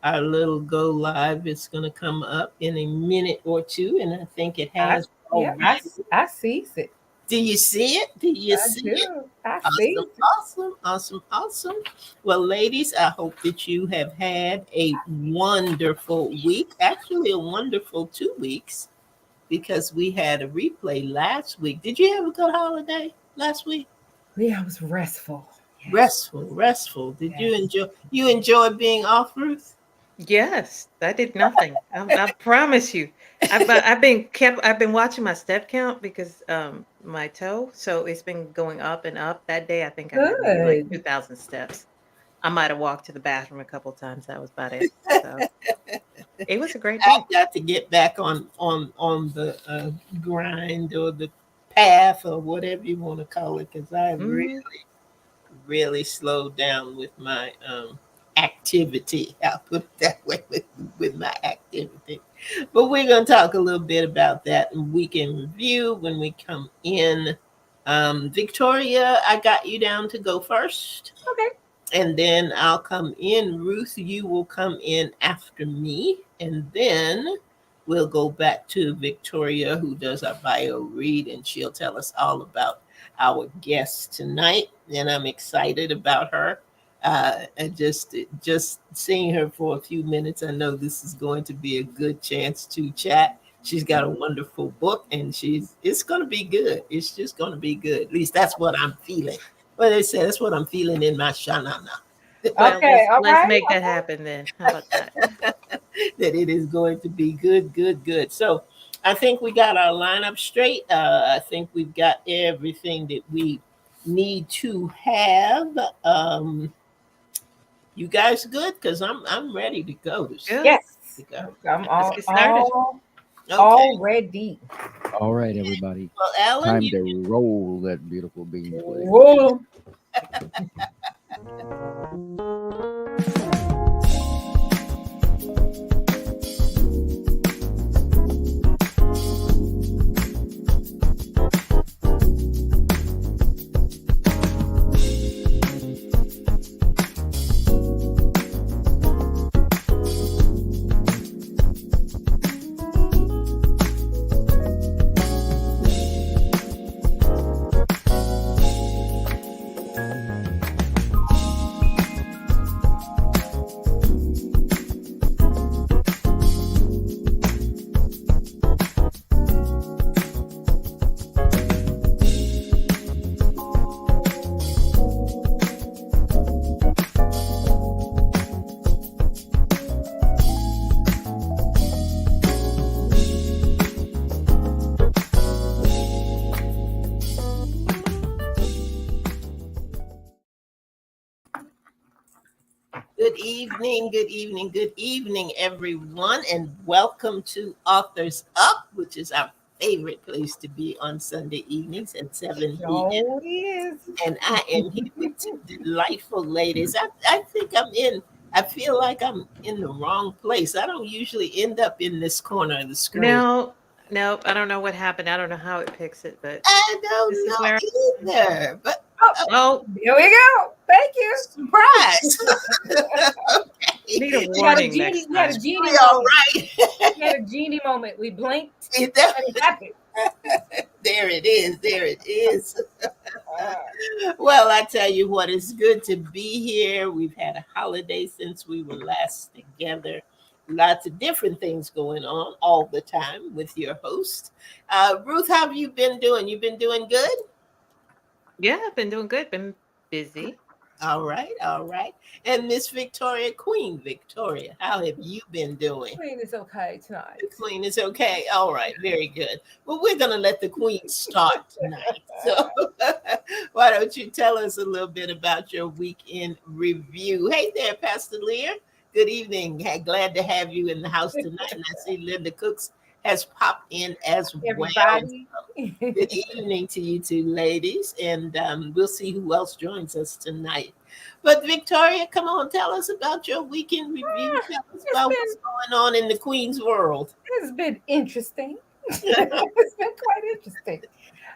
our little go live is going to come up in a minute or two, and I think it I has yeah, already. I sees it. Do you see it? Do you I see it? do. I Awesome, sees it. awesome, awesome, awesome. Well, ladies, I hope that you have had a wonderful week. Actually, a wonderful 2 weeks because we had a replay last week. Did you have a good holiday last week? Yeah, it was restful. Yes. Restful, restful. Did you Yes. enjoy? You enjoy being off, Ruth? Yes, I did nothing. I promise you. I've been watching my step count because my toe, so it's been going up and up. That day I think I did maybe like Good. 2,000 steps. I might have walked to the bathroom a couple times. That was about it. So it was a great day. I've got to get back on the grind or the path or whatever you want to call it because I Hmm. really slowed down with my activity. I'll put it that way with my activity. But we're going to talk a little bit about that in weekend review when we come in. Victoria, I got you down to go first. Okay. And then I'll come in. Ruth, you will come in after me. And then we'll go back to Victoria, who does our bio read, and she'll tell us all about our guest tonight. And I'm excited about her. And just seeing her for a few minutes, I know this is going to be a good chance to chat. She's got a wonderful book, and it's going to be good. It's just going to be good. At least that's what I'm feeling. Well, they say that's what I'm feeling in my shanana. Well, Okay. All let's right. make that happen then. How about that? That it is going to be good, good, good. So I think we got our lineup straight. I think we've got everything that we need to have. You guys good? Because I'm ready to go. Good. Yes. To go. I'm Let's get started. Okay. all ready. All right, everybody. Well, Alan, Time you to roll that beautiful bean flick. Whoa. good evening, good evening, good evening, everyone, and welcome to Authors Up, which is our favorite place to be on Sunday evenings at 7 p.m. So is. And I am here with two delightful ladies. I think I feel like I'm in the wrong place. I don't usually end up in this corner of the screen. No, no, I don't know what happened. I don't know how it picks it, but I this don't is where know either, but Oh, oh, here we go. Thank you. surprise. need a Okay. We had a warning genie. next We had a time. genie We all moment. right. We had a genie moment. We blinked Is that- and it happened. there it is. There it is. Uh, Well, I tell you what, it's good to be here. We've had a holiday since we were last together. Lots of different things going on all the time with your host. Ruth, how have you been doing? You been doing good? Yeah, I've been doing good. Been busy. All right, all right. And Miss Victoria, Queen Victoria, how have you been doing? Queen is okay tonight. The Queen is okay. All right, very good. Well, we're going to let the Queen start tonight. So, why don't you tell us a little bit about your weekend review? Hey there, Pastor Lear. Good evening. Hey, glad to have you in the house tonight. And I see Linda Cooks has popped in as well. Everybody. Good evening to you two ladies, and we'll see who else joins us tonight. But Victoria, come on, tell us about your weekend review. Tell us It's about what's been going on in the Queen's world. it's been interesting. It's been quite interesting.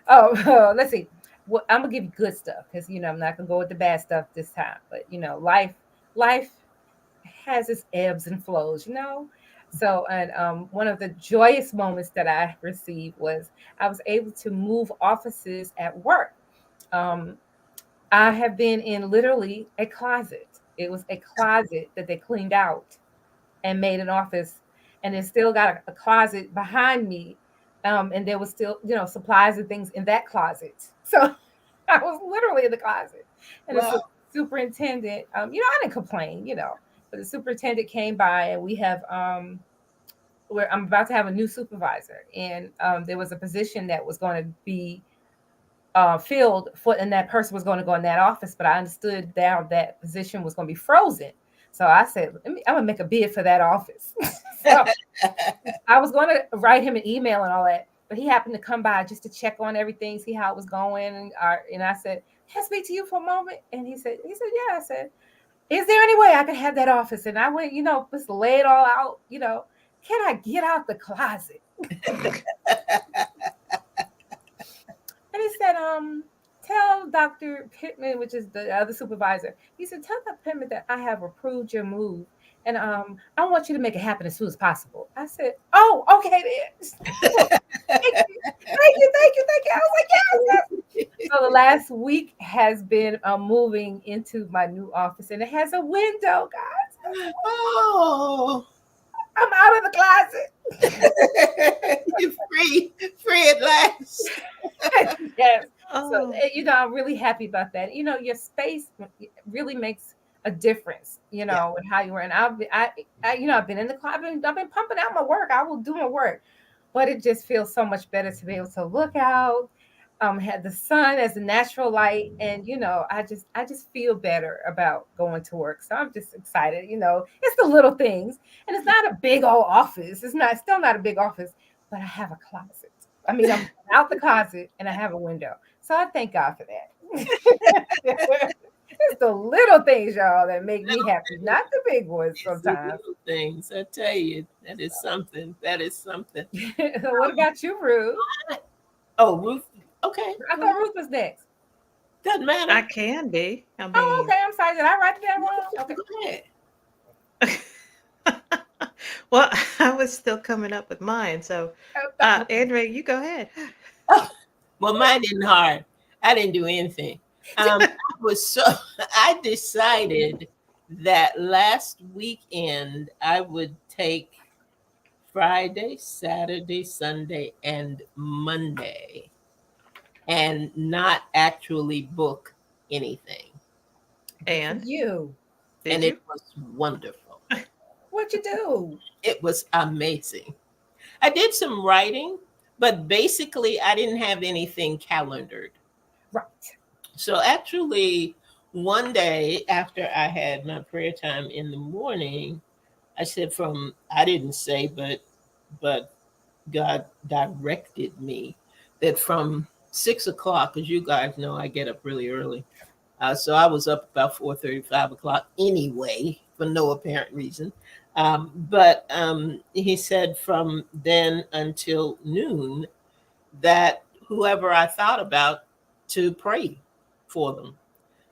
Oh, let's see. Well, I'm gonna give you good stuff because I'm not gonna go with the bad stuff this time. But life has its ebbs and flows, you know. So, and one of the joyous moments that I received was I was able to move offices at work. Um, I have been in literally a closet. It was a closet that they cleaned out and made an office, and it still got a closet behind me. And there was still, supplies and things in that closet. So I was literally in the closet. And the Wow. superintendent, I didn't complain, but the superintendent came by, and we have where I'm about to have a new supervisor, and there was a position that was going to be filled for, and that person was going to go in that office, but I understood now that position was going to be frozen. So I said, I'm gonna make a bid for that office. So I was going to write him an email and all that, but he happened to come by just to check on everything, see how it was going, and I said, "Can I speak to you for a moment?" And he said, "Yeah." I said, "Is there any way I could have that office?" And I went, just lay it all out. Can I get out the closet? And he said, tell Dr. Pittman, which is the other supervisor, he said, tell Dr. Pittman that I have approved your move. And I want you to make it happen as soon as possible. I said, oh, okay then. Thank you. I was like, yes. So the last week has been moving into my new office, and it has a window, guys. Oh, I'm out of the closet. you're free at last. Yes. Oh, So, I'm really happy about that. Your space really makes a difference, and how you were. And I've been in the club. I've been pumping out my work. I will do my work, but it just feels so much better to be able to look out, have the sun as a natural light, and I just feel better about going to work. So I'm just excited. It's the little things, and it's not a big old office. It's still not a big office, but I have a closet. I mean, I'm out the closet and I have a window. So I thank God for that. It's the little things, y'all, that make me happy, not the big ones sometimes. Little things, I tell you, that is something. That is something. So what about you, Ruth? Oh, Ruth. Okay, I thought Ruth was next. doesn't matter. I can be. I mean, Oh, okay. I'm sorry. Did I write it down wrong? Okay. Go ahead. well, I was still coming up with mine. So, Andrea, you go ahead. Well, mine isn't hard. I didn't do anything. I decided that last weekend I would take Friday, Saturday, Sunday, and Monday and not actually book anything. And You. And you? it was wonderful. What'd you do? It was amazing. I did some writing, but basically I didn't have anything calendared. Right. So actually, one day after I had my prayer time in the morning, I said I didn't say, but God directed me that from 6 o'clock, because you guys know I get up really early. So I was up about 4:30, 5 o'clock anyway, for no apparent reason. But he said from then until noon that whoever I thought about to pray for them.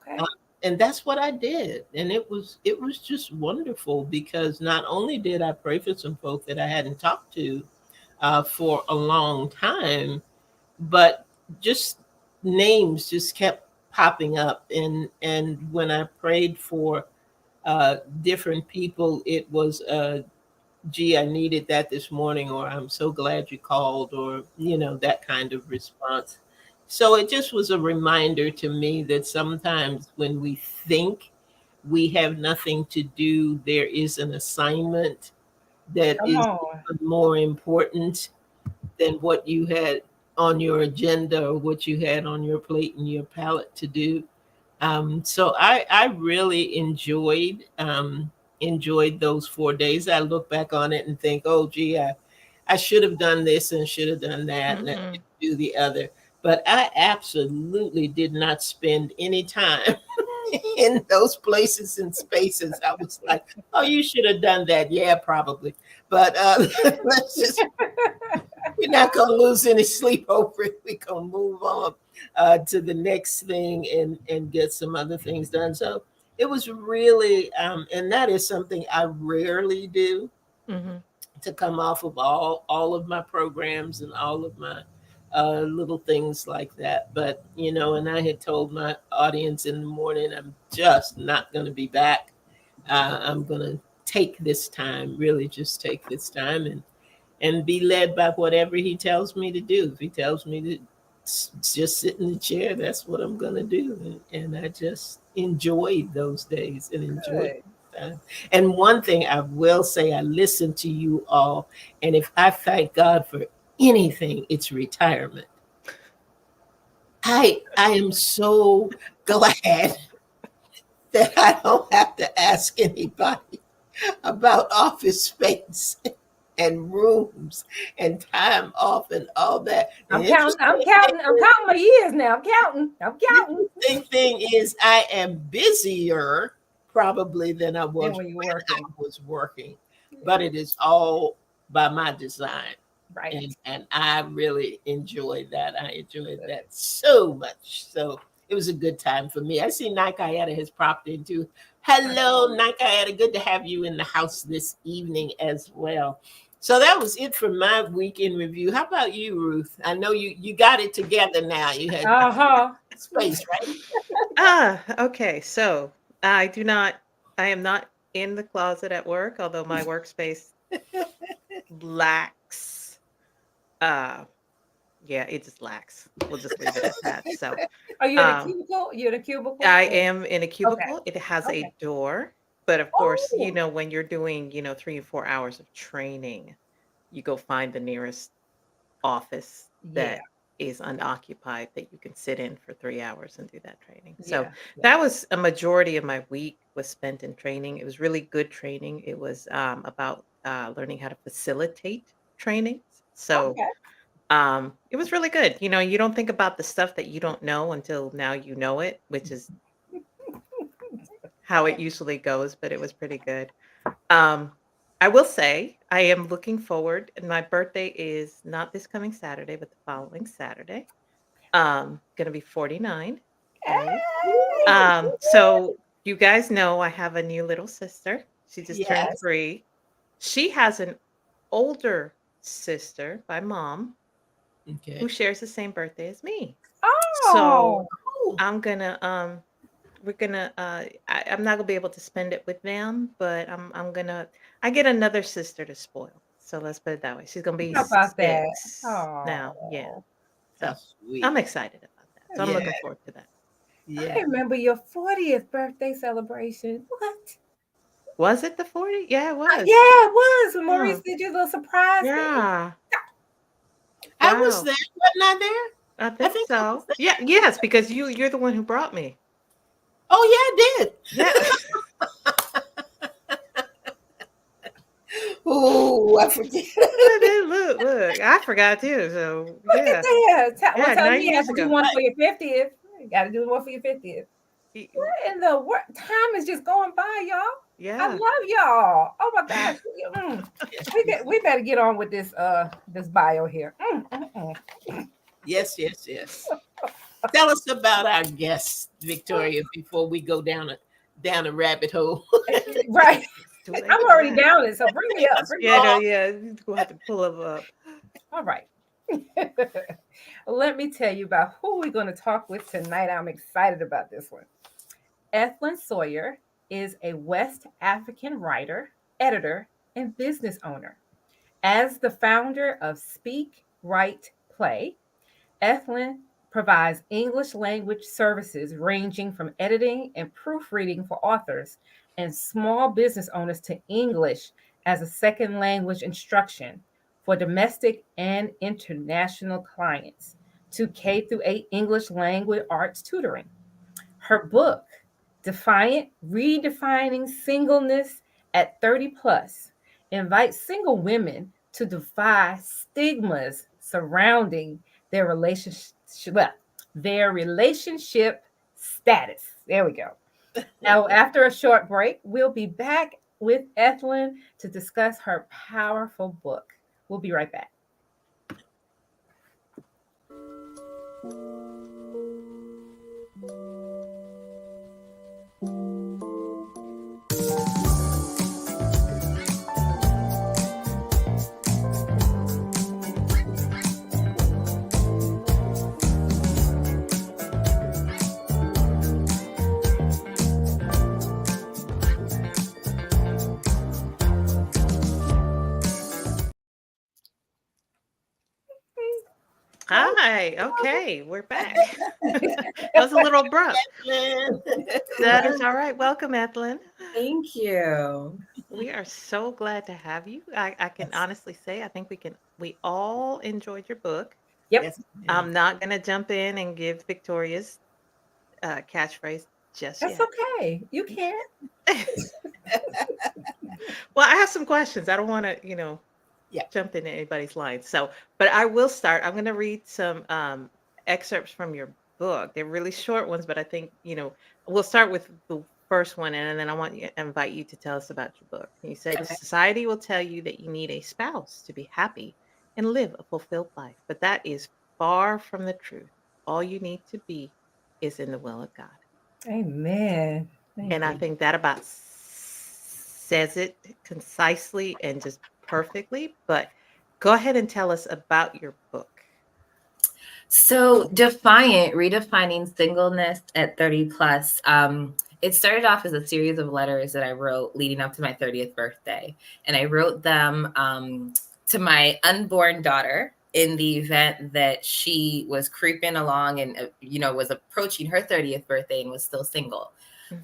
Okay. And that's what I did. And it was just wonderful because not only did I pray for some folk that I hadn't talked to for a long time, but just names just kept popping up. And when I prayed for different people, it was gee, I needed that this morning, or I'm so glad you called, or that kind of response. So it just was a reminder to me that sometimes when we think we have nothing to do, there is an assignment that Come is on. more important than what you had on your agenda or what you had on your plate and your palette to do. So I really enjoyed those 4 days. I look back on it and think, oh, gee, I should have done this and should have done that and I didn't do the other. But I absolutely did not spend any time in those places and spaces. I was like, oh, you should have done that. Yeah, probably. But we're not going to lose any sleep over it. We're going to move on to the next thing and get some other things done. So it was really, and that is something I rarely do, Mm-hmm. to come off of all of my programs and all of my little things like that. But and I had told my audience in the morning, I'm just not going to be back. I'm going to take this time, really just take this time, and be led by whatever he tells me to do. If he tells me to just sit in the chair, that's what I'm going to do. And I just enjoyed those days and enjoyed Good. time. And one thing I will say, I listen to you all, and if I thank God for anything, it's retirement. I am so glad that I don't have to ask anybody about office space and rooms and time off and all that. The I'm counting. I'm interesting counting. I'm thing, counting my years now. I'm counting. I'm the counting. interesting thing is I am busier probably than I Then was when you're when I working, was working, but it is all by my design. right? And I really enjoyed that. I enjoyed that so much. So it was a good time for me. I see Nikayetta has popped into. Hello, Nikayetta. Good to have you in the house this evening as well. So that was it for my weekend review. How about you, Ruth? I know you got it together now. You had Uh-huh. space, right? Okay. So I am not in the closet at work, although my workspace lacks, uh, yeah, it just lacks. We'll just leave it at that. So, Are you in a um, cubicle? You in a cubicle? I am in a Okay. cubicle. It has Okay. a door, but of course, Oh, when you're doing, 3 or 4 hours of training, you go find the nearest office yeah. that is unoccupied that you can sit in for 3 hours and do that training. So Yeah. Yeah. that was a majority of my week was spent in training. It was really good training. It was about learning how to facilitate trainings. So Okay. it was really good. You don't think about the stuff that you don't know until now you know it, which is how it usually goes, but it was pretty good. Um, I will say I am looking forward, and my birthday is not this coming Saturday, but the following Saturday. Gonna be 49. Okay. Hey. So you guys know I have a new little sister. She just turned Yes. 3. She has an older sister by mom who Okay. shares the same birthday as me. So Oh, Cool. I'm gonna we're gonna I'm not gonna be able to spend it with them, but I'm gonna I get another sister to spoil. So let's put it that way. She's gonna be how about that? 6 now. Yeah. Oh, So How sweet. I'm excited about that. So I'm Yeah. looking forward to that. Yeah. I remember your 40th birthday celebration. What? Was it the 40? Yeah, it Yeah, was. it was. When Maurice Oh, did your little surprise thing. yeah. I was Wow. there. Wasn't I there? I I think think I was so. there. Yeah, yes, because you're the one who brought me. Oh yeah, I did. Yeah. Oh, I forget. I did. Look, I forgot too. So Look at yeah. that. Well, Yeah, tell 9 me you have years to do ago. one for your 50th. You got to do one for your 50th. Y- What in the world? Time is just going by, y'all. I Yeah. love y'all. Oh my gosh. Yes, We better get on with this bio here. yes, yes, yes. Tell us about our guest, Victoria, before we go down a rabbit hole. Right. Too late I'm for already that. down it, so bring me up. Bring me Yeah, up. no, yeah. We'll have to pull them up. All right. Let me tell you about who we're going to talk with tonight. I'm excited about this one. Ethlyn Sawyer is a West African writer, editor, and business owner. As the founder of Speak, Write, Play, Ethlyn provides English language services ranging from editing and proofreading for authors and small business owners to English as a second language instruction for domestic and international clients to K through 8 English language arts tutoring. Her book, Defiant Redefining Singleness at 30 Plus, invites single women to defy stigmas surrounding their relationship status. There we go. Now, after a short break, we'll be back with Ethlyn to discuss her powerful book. We'll be right back. Hi. Okay, we're back. That was a little abrupt. That is all right. Welcome, Ethelyn. Thank you. We are so glad to have you. I can Yes. honestly say I think we all enjoyed your book. Yep. Yes. I'm not gonna jump in and give Victoria's catchphrase just That's yet. okay. You can. Well, I have some questions. I don't want to, Yeah. jump into anybody's lines. So, but I will start. I'm going to read some excerpts from your book. They're really short ones, but I think, we'll start with the first one, and then I want you invite you to tell us about your book. You said Okay. society will tell you that you need a spouse to be happy and live a fulfilled life, but that is far from the truth. All you need to be is in the will of God. Amen. Thank And I you. think that about says it concisely and just perfectly. But go ahead and tell us about your book. So, redefining singleness at 30 plus. It started off as a series of letters that I wrote leading up to my 30th birthday. And I wrote them to my unborn daughter in the event that she was creeping along and, was approaching her 30th birthday and was still single.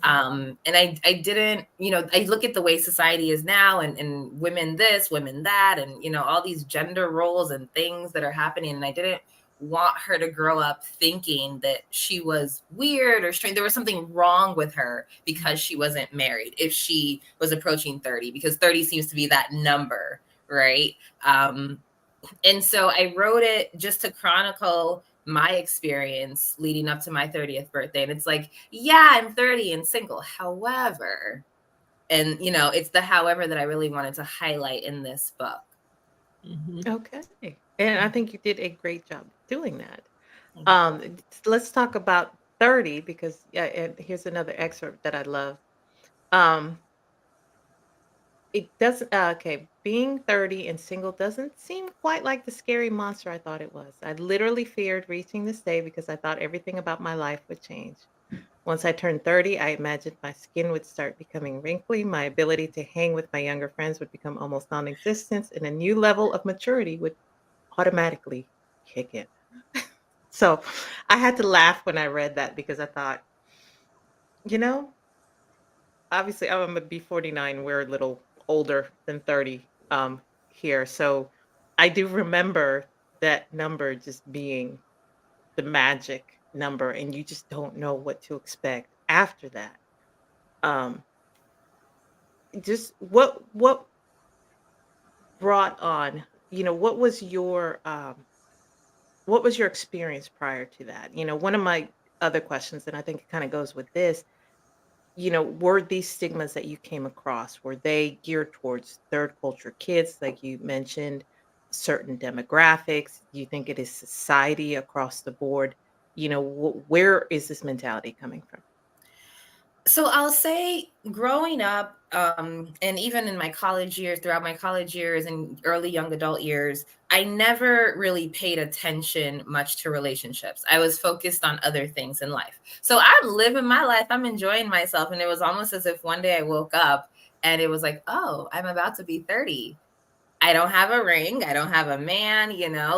And I didn't, I look at the way society is now and women this, women that, and, all these gender roles and things that are happening. And I didn't want her to grow up thinking that she was weird or strange. There was something wrong with her because she wasn't married if she was approaching 30, because 30 seems to be that number, right? And so I wrote it just to chronicle my experience leading up to my 30th birthday. And it's like, yeah, I'm 30 and single. However, and it's the however that I really wanted to highlight in this book. Okay. And I think you did a great job doing that. Let's talk about 30 because and here's another excerpt that I love. It doesn't okay, being 30 and single doesn't seem quite like the scary monster I thought it was. I literally feared reaching this day because I thought everything about my life would change. Once I turned 30, I imagined my skin would start becoming wrinkly, my ability to hang with my younger friends would become almost non-existent, and a new level of maturity would automatically kick in. So I had to laugh when I read that because I thought, you know, obviously I'm gonna be 49. We're a little older than 30 here. So I do remember that number just being the magic number, and you just don't know what to expect after that. Um, just what brought on, what was your experience prior to that? One of my other questions, and I think it kind of goes with this, were these stigmas that you came across, were they geared towards third culture kids, like you mentioned, certain demographics? Do you think it is society across the board? Where is this mentality coming from? So I'll say growing up, and even in my college years, throughout my college years and early young adult years, I never really paid attention much to relationships. I was focused on other things in life. So I'm living my life, I'm enjoying myself. And it was almost as if one day I woke up and it was like, oh, I'm about to be 30. I don't have a ring. I don't have a man,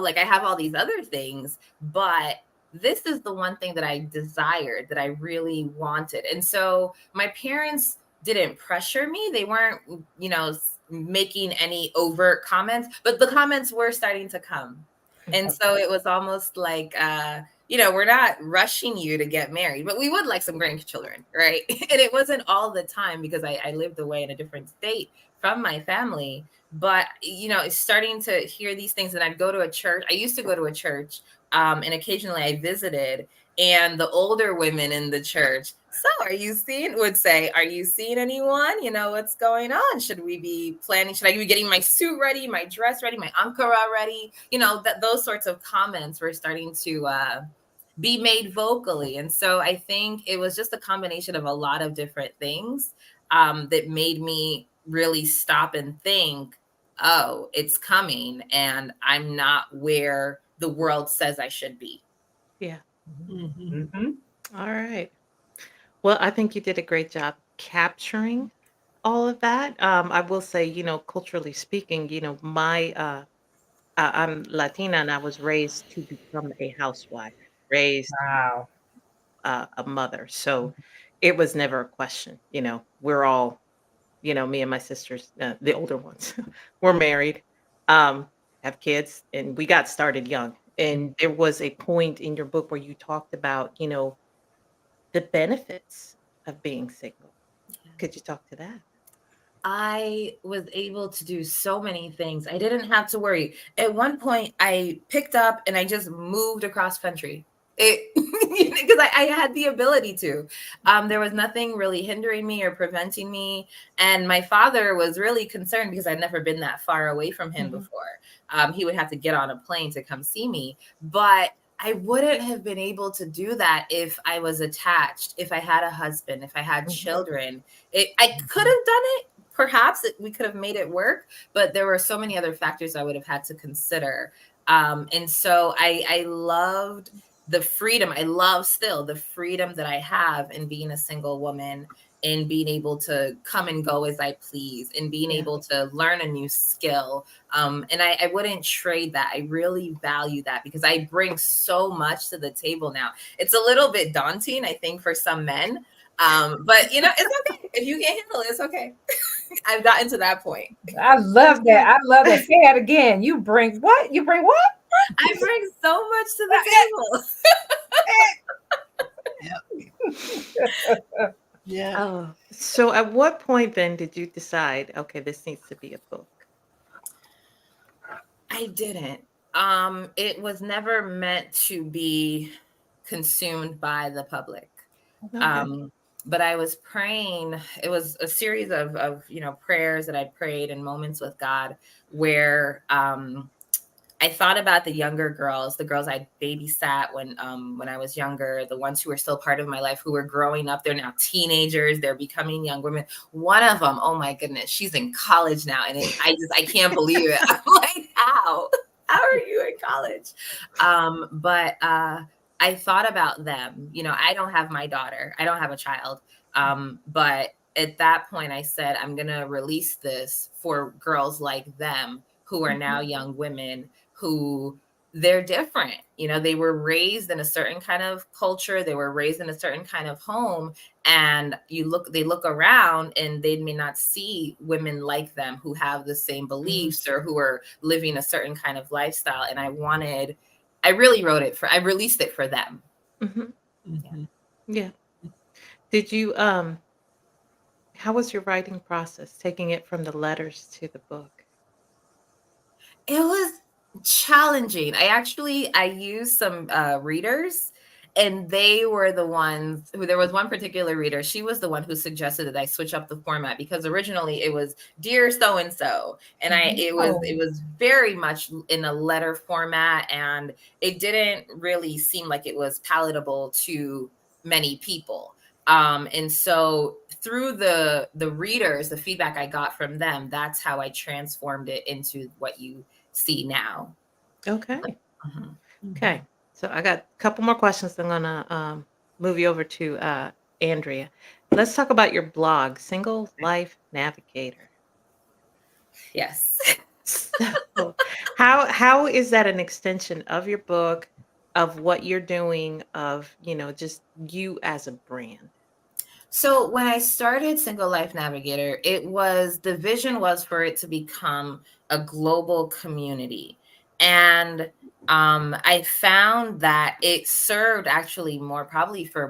like I have all these other things, but this is the one thing that I desired, that I really wanted. And so my parents didn't pressure me. They weren't, making any overt comments, but the comments were starting to come. And so it was almost like, we're not rushing you to get married, but we would like some grandchildren, right? And it wasn't all the time because I lived away in a different state from my family. But, starting to hear these things, and I'd go to a church. I used to go to a church, and occasionally I visited, and the older women in the church, would say, are you seeing anyone? What's going on? Should we be planning? Should I be getting my suit ready, my dress ready, my ankara ready? Those sorts of comments were starting to be made vocally. And so I think it was just a combination of a lot of different things that made me really stop and think, oh, it's coming, and I'm not where the world says I should be. Yeah. Mm-hmm. All right. Well, I think you did a great job capturing all of that. I will say, culturally speaking, my I'm Latina and I was raised to become a housewife, raised Wow. a mother. So it was never a question. We're all, me and my sisters, the older ones, we're married, um, have kids, and we got started young. And there was a point in your book where you talked about, the benefits of being single. Could you talk to that? I was able to do so many things. I didn't have to worry. At one point, I picked up and I just moved across country. It because I had the ability to. There was nothing really hindering me or preventing me. And my father was really concerned because I'd never been that far away from him Mhm. before. He would have to get on a plane to come see me. But I wouldn't have been able to do that if I was attached, if I had a husband, if I had Mhm. children. I could have done it. Perhaps we could have made it work, but there were so many other factors I would have had to consider. And so I loved the freedom. I love still the freedom that I have in being a single woman, in being able to come and go as I please, in being Yeah. able to learn a new skill. And I wouldn't trade that. I really value that because I bring so much to the table now. It's a little bit daunting, I think, for some men. But it's okay. If you can't handle it, it's okay. I've gotten to that point. I love that. I love that. Say that again. You bring what? You bring what? I bring so much to the table. Yeah. Oh, so at what point then did you decide, okay, this needs to be a book? I didn't. It was never meant to be consumed by the public. Okay. But I was praying. It was a series of prayers that I prayed and moments with God where I thought about the younger girls, the girls I babysat when I was younger, the ones who were still part of my life, who were growing up. They're now teenagers. They're becoming young women. One of them, oh my goodness, she's in college now, and I can't believe it. I'm like, how? How are you in college? But I thought about them. I don't have my daughter. I don't have a child. But at that point, I said, I'm gonna release this for girls like them who are now young women who they're different. They were raised in a certain kind of culture. They were raised in a certain kind of home. And they look around and they may not see women like them who have the same beliefs or who are living a certain kind of lifestyle. And I released it for them. Hmm. Mhm. Yeah. Did you, how was your writing process, taking it from the letters to the book? It was challenging. I used some readers, and they were the ones who there was one particular reader. She was the one who suggested that I switch up the format because originally it was dear so and so, and it was very much in a letter format, and it didn't really seem like it was palatable to many people. And so through the readers, the feedback I got from them, that's how I transformed it into what you see now. Okay. Mhm. Okay. So I got a couple more questions. I'm gonna move you over to Andrea. Let's talk about your blog, Single Life Navigator. Yes. So how is that an extension of your book, of what you're doing, of just you as a brand? So when I started Single Life Navigator, the vision was for it to become a global community. And I found that it served actually probably for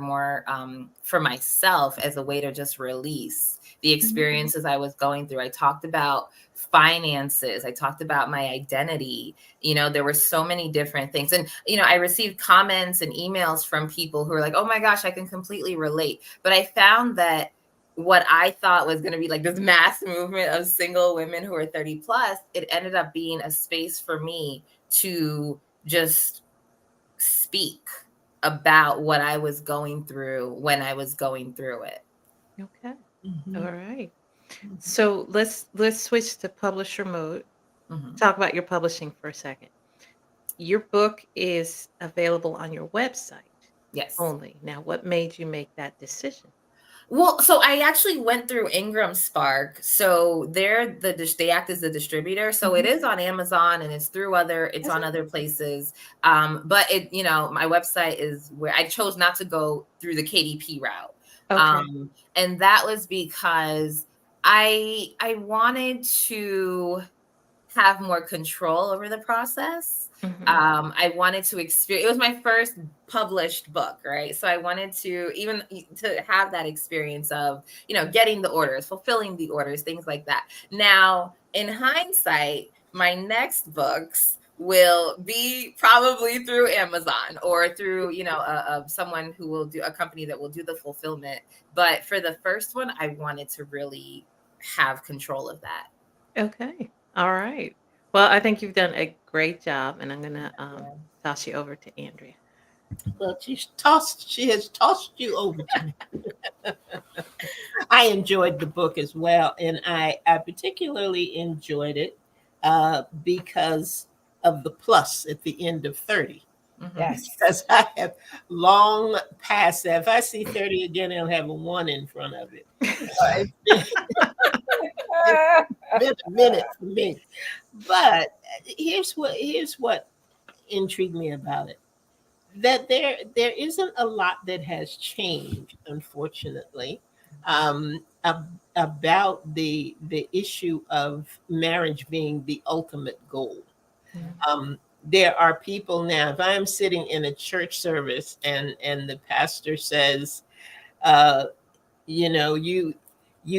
myself as a way to just release the experiences I was going through. I talked about finances. I talked about my identity. There were so many different things. And, I received comments and emails from people who were like, oh my gosh, I can completely relate. But I found that what I thought was going to be like this mass movement of single women who are 30 plus, it ended up being a space for me to just speak about what I was going through when I was going through it. Okay. Mhm. All right. So let's switch to publisher mode. Mhm. Talk about your publishing for a second. Your book is available on your website Yes. only. Now, what made you make that decision? Well, so I actually went through Ingram Spark. So they act as the distributor. So it is on Amazon and it's through it's on other places. But my website is where I chose not to go through the KDP route. Okay. And that was because I wanted to have more control over the process. I wanted to experience, it was my first published book, right? So I wanted to have that experience of, getting the orders, fulfilling the orders, things like that. Now, in hindsight, my next books will be probably through Amazon or through, someone who will do a company that will do the fulfillment. But for the first one, I wanted to really have control of that. Okay. All right. Well, I think you've done a great job, and I'm gonna toss you over to Andrea. Well, she has tossed you over to me. I enjoyed the book as well, and I particularly enjoyed it because of the plus at the end of 30. Yes. Because I have long past that. If I see 30 again, it'll have a 1 in front of it. It's been a minute for me. But here's what intrigued me about it. That there isn't a lot that has changed, unfortunately, about the issue of marriage being the ultimate goal. There are people now, if I'm sitting in a church service and the pastor says, you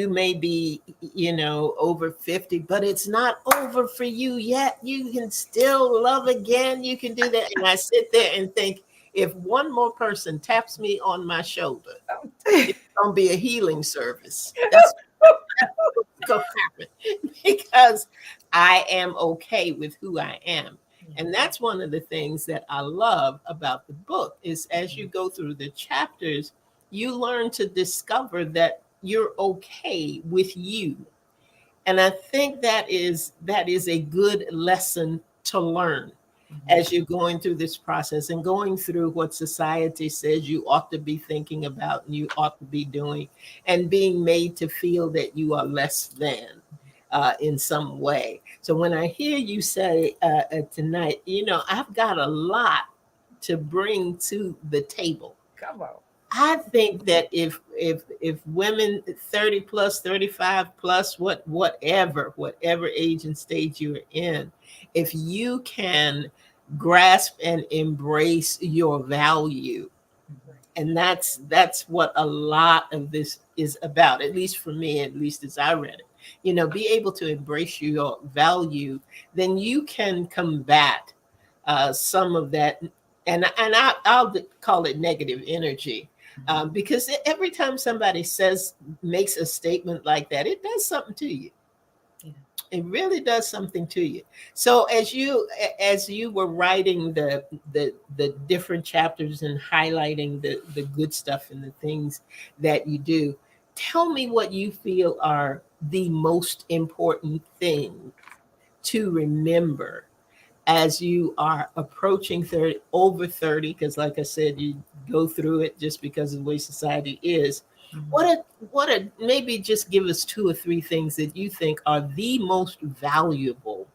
may be, over 50, but it's not over for you yet. You can still love again. You can do that. And I sit there and think, if one more person taps me on my shoulder, it's going to be a healing service. That's what's going to happen, because I am okay with who I am. And that's one of the things that I love about the book is as you go through the chapters, you learn to discover that you're okay with you. And I think that is a good lesson to learn as you're going through this process and going through what society says you ought to be thinking about and you ought to be doing, and being made to feel that you are less than in some way. So when I hear you say tonight, I've got a lot to bring to the table. Come on. I think that if women 30 plus, 35 plus, whatever age and stage you're in, if you can grasp and embrace your value, and that's what a lot of this is about, at least for me, at least as I read it, be able to embrace your value, then you can combat some of that, and I'll call it negative energy. Because every time somebody makes a statement like that, it does something to you. Yeah. It really does something to you. So as you were writing the different chapters and highlighting the good stuff and the things that you do, tell me what you feel are the most important thing to remember as you are approaching 30, over 30, because like I said, you go through it just because of the way society is. What maybe just give us 2 or 3 things that you think are the most valuable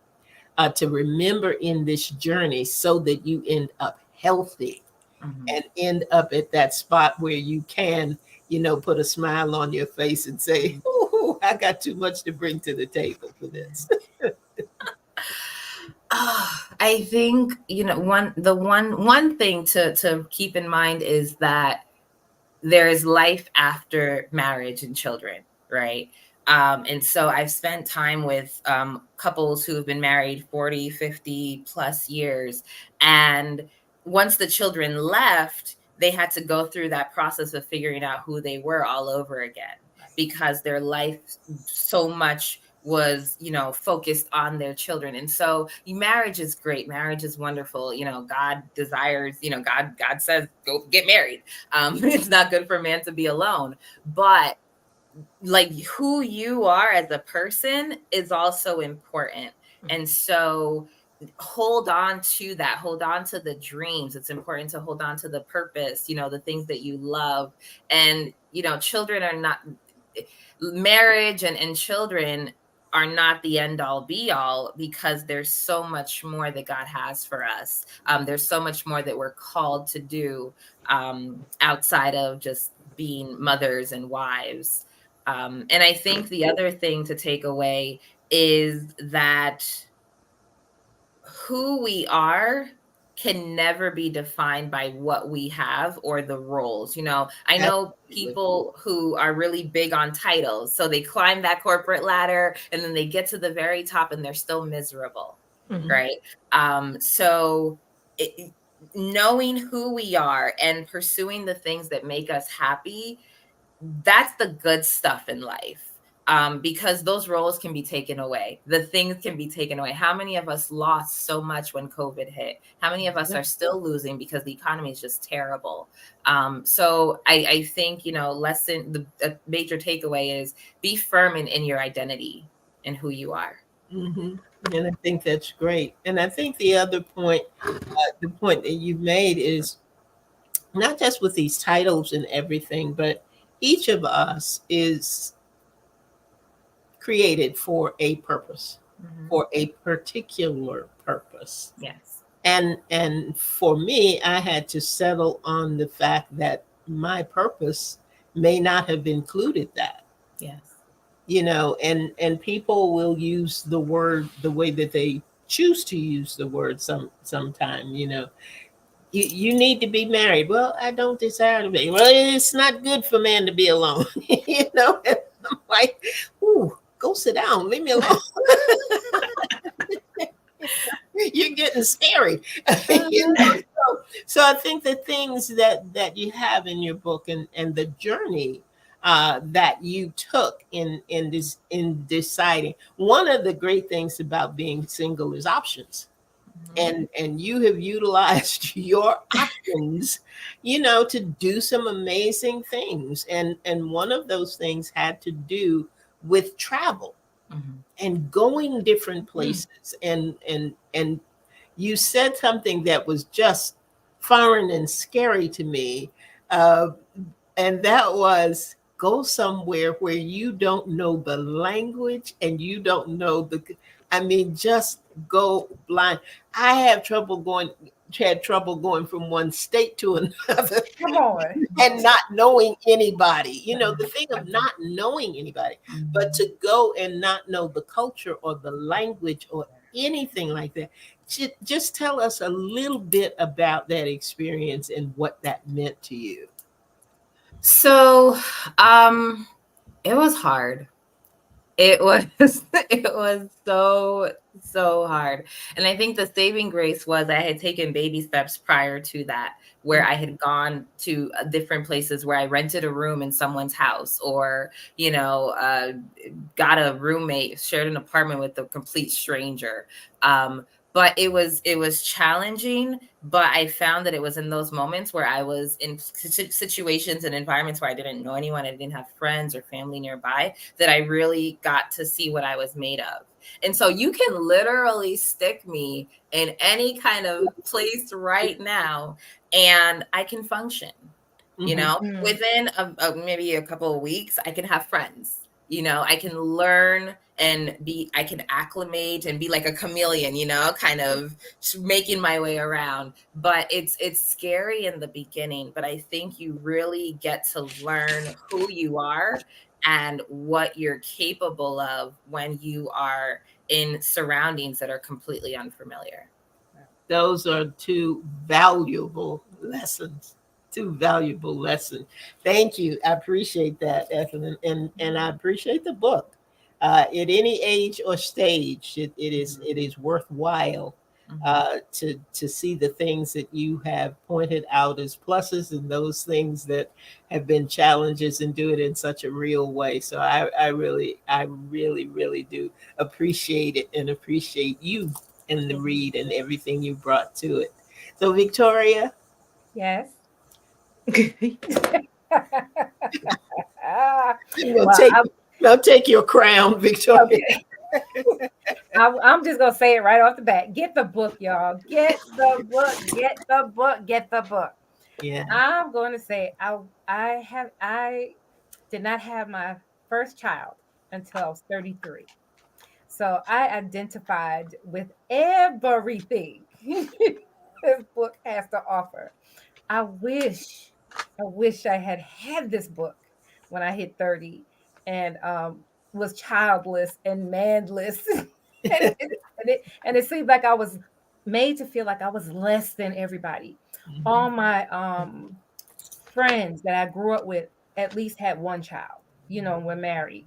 to remember in this journey, so that you end up healthy and end up at that spot where you can, put a smile on your face and say, "Oh, I got too much to bring to the table for this." I think, one thing to keep in mind is that there is life after marriage and children, right? And so I've spent time with couples who have been married 40, 50 plus years. And once the children left, they had to go through that process of figuring out who they were all over again, because their life so much was, focused on their children. And so marriage is great. Marriage is wonderful. God desires, God says, go get married. It's not good for a man to be alone, but like who you are as a person is also important. And so hold on to that, hold on to the dreams. It's important to hold on to the purpose, you know, the things that you love. And, you know, children are not, marriage and children are not the end all be all, because there's so much more that God has for us. There's so much more that we're called to do outside of just being mothers and wives. And I think the other thing to take away is that who we are can never be defined by what we have or the roles. You know, I know people who are really big on titles. So they climb that corporate ladder and then they get to the very top and they're still miserable. Mhm. Right. So knowing who we are and pursuing the things that make us happy, that's the good stuff in life. Because those roles can be taken away. The things can be taken away. How many of us lost so much when COVID hit? How many of us are still losing because the economy is just terrible? So I think, you know, the major takeaway is be firm in your identity and who you are. Mm-hmm. And I think that's great. And I think the other point, the point that you've made is not just with these titles and everything, but each of us is created for a purpose, for a particular purpose. Yes. And for me, I had to settle on the fact that my purpose may not have included that. Yes. You know, and people will use the word the way that they choose to use the word sometime, you know. You need to be married. Well, I don't desire to be. Well, it's not good for man to be alone. You know, and I'm like, ooh, go sit down. Leave me alone. You're getting scary. You know? So I think the things that you have in your book and the journey that you took in deciding. One of the great things about being single is options. And you have utilized your options, you know, to do some amazing things. And one of those things had to do with travel and going different places. And you said something that was just foreign and scary to me. And that was go somewhere where you don't know the language and you don't know just go blind. I had trouble going from one state to another. Come on. And not knowing anybody, you know, the thing of not knowing anybody, but to go and not know the culture or the language or anything like that. Just tell us a little bit about that experience and what that meant to you. So it was hard. It was so hard. And I think the saving grace was I had taken baby steps prior to that, where I had gone to different places where I rented a room in someone's house, or, you know, got a roommate, shared an apartment with a complete stranger. But it was challenging, but I found that it was in those moments where I was in situations and environments where I didn't know anyone, I didn't have friends or family nearby, that I really got to see what I was made of. And so you can literally stick me in any kind of place right now and I can function, you know, within maybe a couple of weeks, I can have friends. You know, I can learn and I can acclimate and be like a chameleon, you know, kind of making my way around. But it's scary in the beginning, but I think you really get to learn who you are and what you're capable of when you are in surroundings that are completely unfamiliar. Those are two valuable lessons. Thank you. I appreciate that, Ethelyn. And I appreciate the book. At any age or stage, it is worthwhile to see the things that you have pointed out as pluses and those things that have been challenges, and do it in such a real way. So I really do appreciate it and appreciate you and the read and everything you brought to it. So Victoria. Yes. I'll take your crown, Victoria. I'm just gonna say it right off the bat. Get the book, y'all. Get the book. Get the book. Get the book. Yeah. I'm going to say I did not have my first child until I was 33. So I identified with everything this book has to offer. I wish I had this book when I hit 30 and was childless and manless. And it seemed like I was made to feel like I was less than everybody. All my friends that I grew up with at least had one child, were married.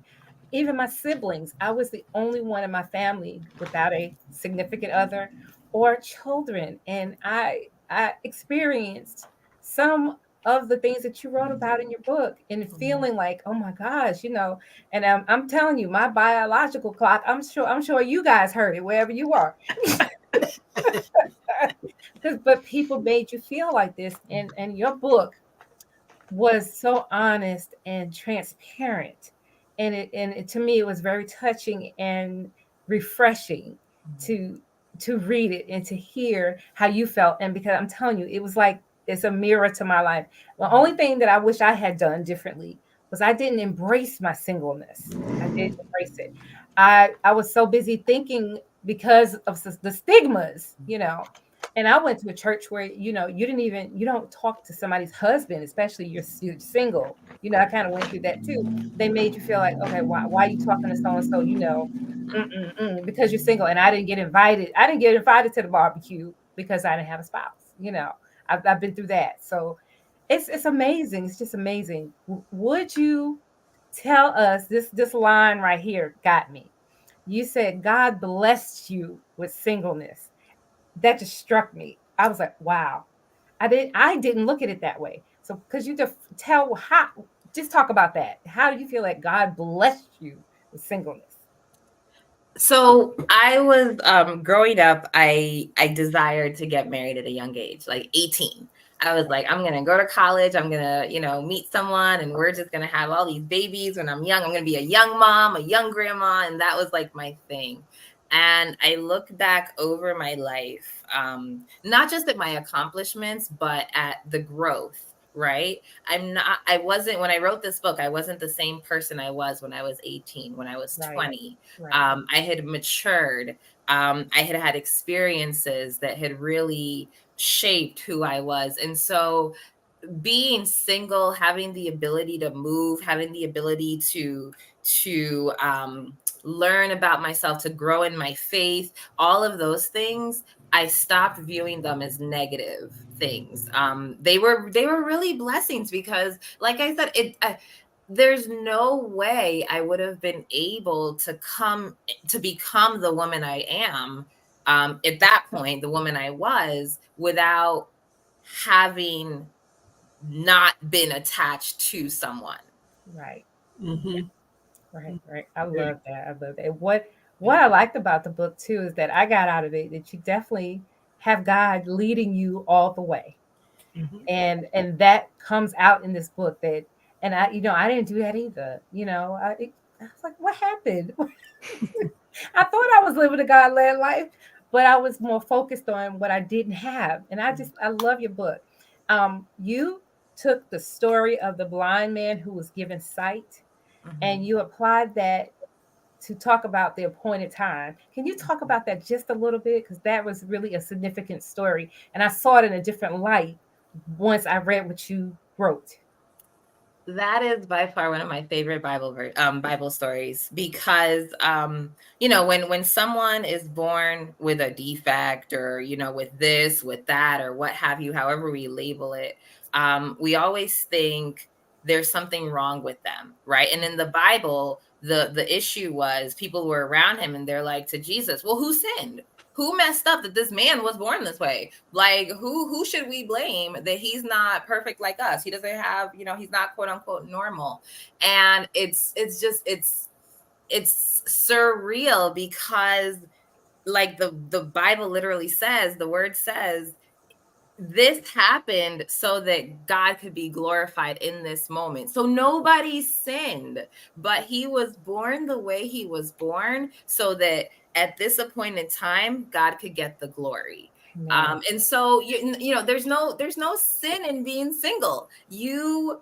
Even my siblings, I was the only one in my family without a significant other or children. And I experienced some of the things that you wrote about in your book and feeling like, oh my gosh, and I'm telling you, my biological clock, I'm sure you guys heard it wherever you are. But people made you feel like this, and your book was so honest and transparent, and to me it was very touching and refreshing to read it and to hear how you felt. And because I'm telling you, it was like it's a mirror to my life. The only thing that I wish I had done differently was I didn't embrace my singleness. I didn't embrace it. I was so busy thinking because of the stigmas, and I went to a church where, you don't talk to somebody's husband, especially you're single. I kind of went through that too. They made you feel like, okay, why are you talking to so-and-so, because you're single. And I didn't get invited. I didn't get invited to the barbecue because I didn't have a spouse. I've been through that. So it's amazing. It's just amazing. Would you tell us this line right here got me. You said God blessed you with singleness. That just struck me. I was like, wow. I didn't look at it that way. So could you just talk about that? How do you feel like God blessed you with singleness? So I was growing up, I desired to get married at a young age, like 18. I was like, I'm gonna go to college, I'm gonna, meet someone, and we're just gonna have all these babies when I'm young. I'm gonna be a young mom, a young grandma, and that was like my thing. And I look back over my life, not just at my accomplishments, but at the growth. Right. I wasn't, when I wrote this book, I wasn't the same person I was when I was 18, when I was Right. 20. Right. I had matured. I had had experiences that had really shaped who I was. And so being single, having the ability to move, having the ability to learn about myself, to grow in my faith, all of those things, I stopped viewing them as negative things. They were really blessings because, like I said, there's no way I would have been able to become the woman I am at that point, the woman I was, without having not been attached to someone. Right. Mm-hmm. Right. I love that. I love that. And what I liked about the book too is that I got out of it that you definitely have God leading you all the way. Mm-hmm. And that comes out in this book. That and I didn't do that either. I was like, what happened? I thought I was living a God-led life, but I was more focused on what I didn't have. And I love your book. You took the story of the blind man who was given sight, and you applied that to talk about the appointed time. Can you talk about that just a little bit? Because that was really a significant story. And I saw it in a different light once I read what you wrote. That is by far one of my favorite Bible stories because when someone is born with a defect or with this, with that, or what have you, however we label it, we always think there's something wrong with them, right? And in the Bible, the issue was people were around him and they're like to Jesus, well, who sinned? Who messed up that this man was born this way? Like, who should we blame that he's not perfect like us? He doesn't have, he's not quote unquote normal. And it's surreal because like the Bible literally says, the word says, this happened so that God could be glorified in this moment. So nobody sinned, but he was born the way he was born so that at this appointed time, God could get the glory. And so you know, there's no sin in being single. You're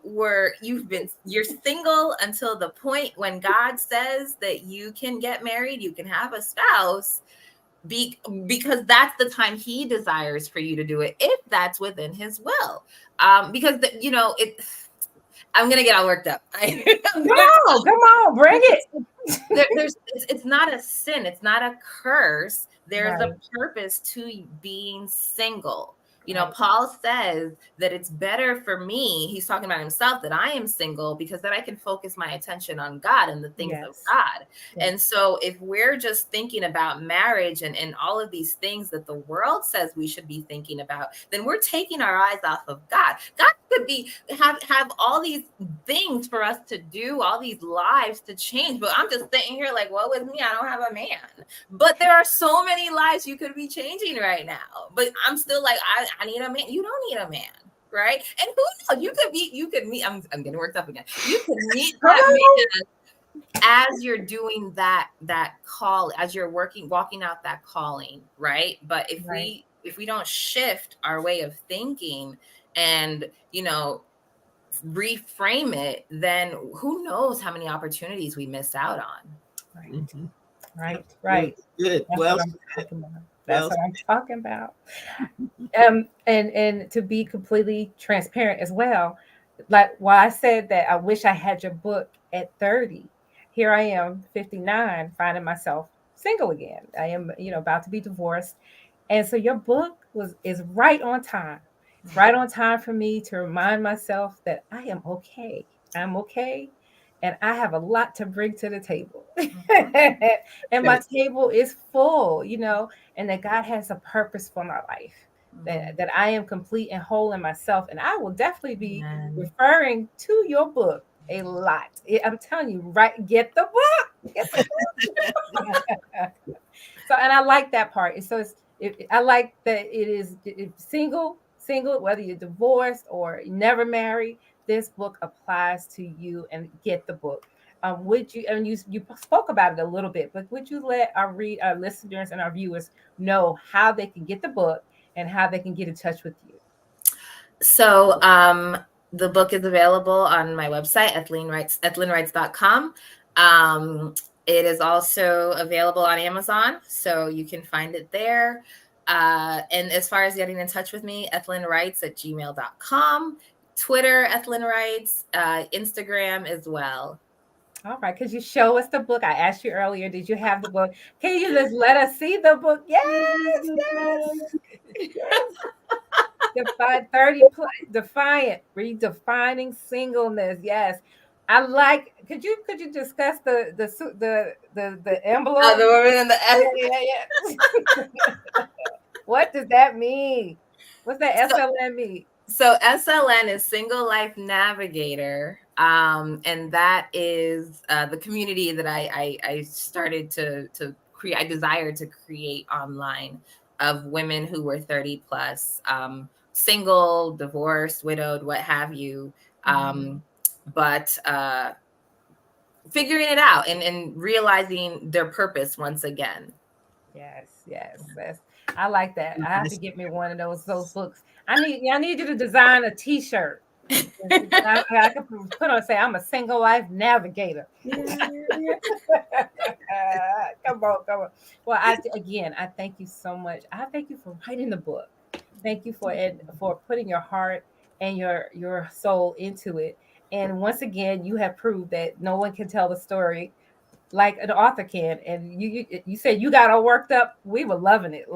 single until the point when God says that you can get married, you can have a spouse, because that's the time he desires for you to do it, if that's within his will. Because you know, I'm gonna get all worked up. Come on, bring it. It's not a sin, it's not a curse. There's Right. a purpose to being single. You know, Right. Paul says that it's better for me, he's talking about himself, that I am single, because then I can focus my attention on God and the things of Yes. God. Yes. And so if we're just thinking about marriage and all of these things that the world says we should be thinking about, then we're taking our eyes off of God. God could be have all these things for us to do, all these lives to change, but I'm just sitting here like, what with me? I don't have a man. But there are so many lives you could be changing right now. But I'm still like, I need a man. You don't need a man, right? And who knows? You could meet. I'm getting worked up again. You could meet that man as you're doing that call, as you're walking out that calling, right? But if we don't shift our way of thinking and, you know, reframe it, then who knows how many opportunities we miss out on. Right. Good. That's what I'm talking about. And to be completely transparent as well, like while I said that I wish I had your book at 30, here I am, 59, finding myself single again. I am, about to be divorced. And so your book is right on time. It's right on time for me to remind myself that I am okay. I'm okay. And I have a lot to bring to the table. And my table is full, and that God has a purpose for my life. That I am complete and whole in myself. And I will definitely be referring to your book a lot. I'm telling you, right? Get the book. So, and I like that part. I like that it is single, whether you're divorced or never married, this book applies to you, and get the book. Would you, and you spoke about it a little bit, but would you let our listeners and our viewers know how they can get the book and how they can get in touch with you? So the book is available on my website, ethlynwrites.com. It is also available on Amazon, so you can find it there. And as far as getting in touch with me, ethlynwrites@gmail.com, Twitter, ethlynwrites, Instagram as well. All right. Could you show us the book? I asked you earlier, did you have the book? Can you just let us see the book? Yes. Defiant, redefining singleness. Yes. I like. Could you discuss the envelope? Oh, the woman in the yeah. What does that mean? What's that SLN mean? So SLN is Single Life Navigator, and that is the community that I started to create. I desired to create online of women who were 30 plus, single, divorced, widowed, what have you. But figuring it out and realizing their purpose once again. Yes. I like that. I have to get me one of those books. I need you to design a T-shirt. I can put on, say, I'm a single life navigator. Come on. Well, I thank you so much. I thank you for writing the book. Thank you for putting your heart and your soul into it. And once again, you have proved that no one can tell the story like an author can. And you said you got all worked up. We were loving it.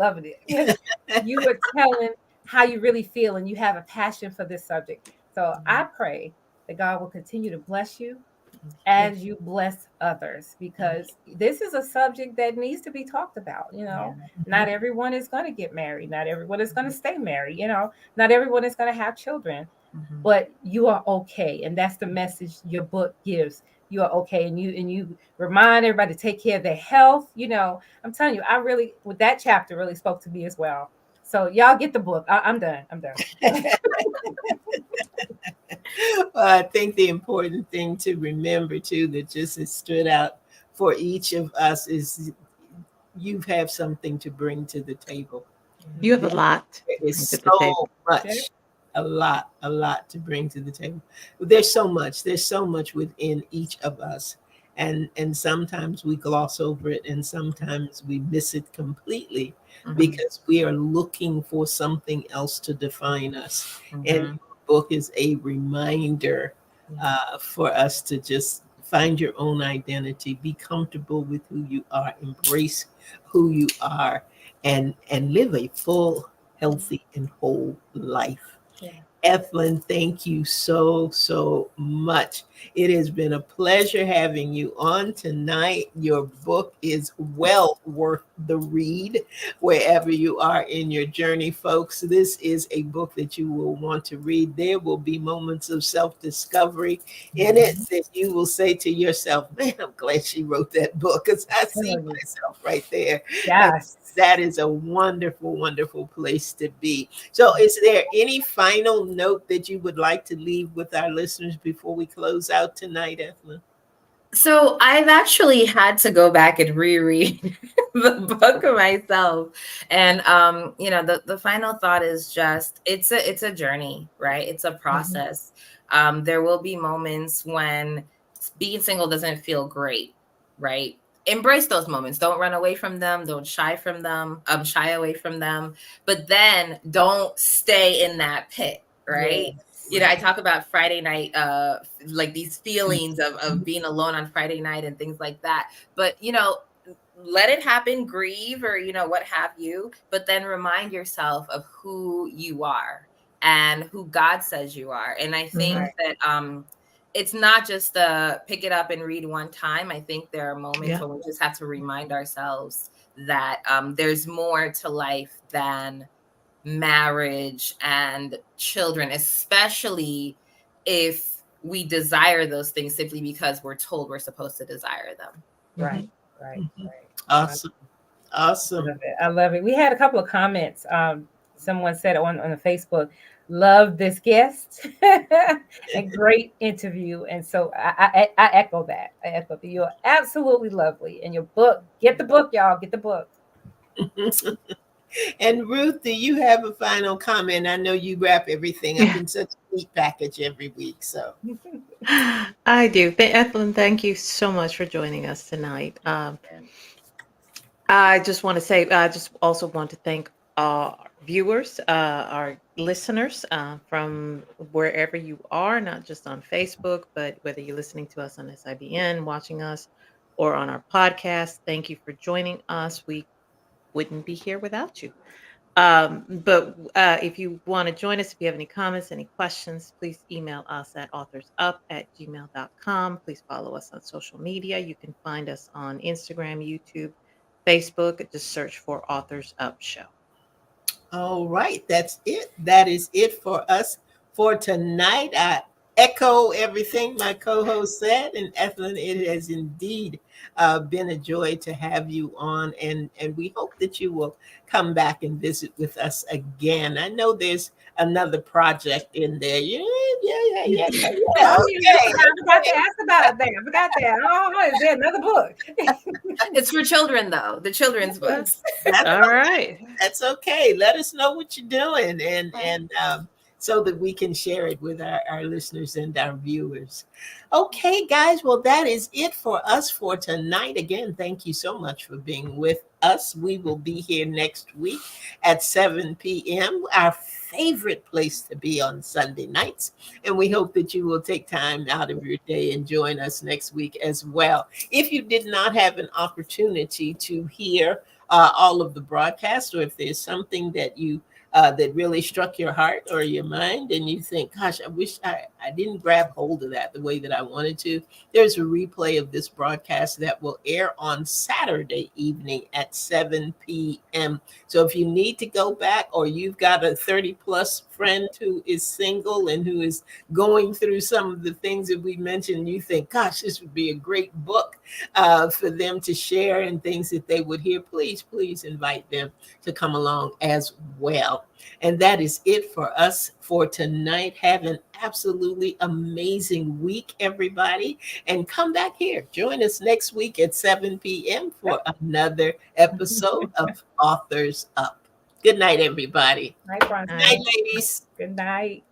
You were telling how you really feel, and you have a passion for this subject. So I pray that God will continue to bless you as you bless others, because this is a subject that needs to be talked about. Not everyone is going to get married. Not everyone is going to stay married. Not everyone is going to have children, but you are okay. And that's the message your book gives. You are okay. And you remind everybody to take care of their health. I'm telling you, with that chapter really spoke to me as well. So y'all get the book. I'm done. I'm done. I think the important thing to remember too that just has stood out for each of us is you have something to bring to the table. You have a lot to There bring is to the table. so much, Yeah. a lot to bring to the table. There's so much within each of us. And sometimes we gloss over it and sometimes we miss it completely Mhm. because we are looking for something else to define us. And Mhm. your book is a reminder for us to just find your own identity, be comfortable with who you are, embrace who you are, and live a full, healthy, and whole life. Yeah. Ethlyn, thank you so much. It has been a pleasure having you on tonight. Your book is well worth the read wherever you are in your journey, folks. This is a book that you will want to read. There will be moments of self-discovery in it that you will say to yourself, man, I'm glad she wrote that book because I see myself right there. Yes. That is a wonderful, wonderful place to be. So, is there any final note that you would like to leave with our listeners before we close out tonight, Ethlyn? So I've actually had to go back and reread the book myself. And the final thought is just it's a journey, right? It's a process. There will be moments when being single doesn't feel great, right? Embrace those moments. Don't run away from them. Don't shy away from them. But then don't stay in that pit, right? Yes. I talk about Friday night, like these feelings of being alone on Friday night and things like that. But, let it happen, grieve or, what have you, but then remind yourself of who you are and who God says you are. And I think that it's not just pick it up and read one time. I think there are moments when we just have to remind ourselves that there's more to life than marriage and children, especially if we desire those things simply because we're told we're supposed to desire them. Right. Awesome. I love it. We had a couple of comments. Someone said on the Facebook, love this guest. A great interview. And so I echo that. You're absolutely lovely. And your book, get the book, y'all. Get the book. And Ruth, do you have a final comment? I know you wrap everything up in such a neat package every week. So I do. Ethlyn, thank you so much for joining us tonight. I just want to say, I just also want to thank our viewers, our listeners from wherever you are, not just on Facebook, but whether you're listening to us on SIBN, watching us, or on our podcast. Thank you for joining us. We wouldn't be here without you. But if you want to join us, if you have any comments, any questions, please email us at authorsup@gmail.com. Please follow us on social media. You can find us on Instagram, YouTube, Facebook. Just search for Authors Up Show. all right, that's it. That is it for us for tonight. I echo everything my co-host said, and Ethlyn, it has indeed been a joy to have you on, and we hope that you will come back and visit with us again. I know there's another project in there. Yeah. I forgot to ask about that. I forgot that. Oh, is there another book? It's for children, though. The children's books. All right. That's okay. Let us know what you're doing, and so that we can share it with our listeners and our viewers. Okay, guys. Well, that is it for us for tonight. Again, thank you so much for being with us. We will be here next week at 7 p.m., our favorite place to be on Sunday nights. And we hope that you will take time out of your day and join us next week as well. If you did not have an opportunity to hear all of the broadcasts, or if there's something that you that really struck your heart or your mind and you think, gosh, I wish I I didn't grab hold of that the way that I wanted to. There's a replay of this broadcast that will air on Saturday evening at 7 p.m. So if you need to go back, or you've got a 30 plus friend who is single and who is going through some of the things that we mentioned, you think, gosh, this would be a great book for them to share and things that they would hear, please invite them to come along as well. And that is it for us for tonight. Have an absolutely amazing week, everybody. And come back here. Join us next week at 7 p.m. for another episode of Authors Up. Good night, everybody. Night, Bronson. Good night, ladies. Good night.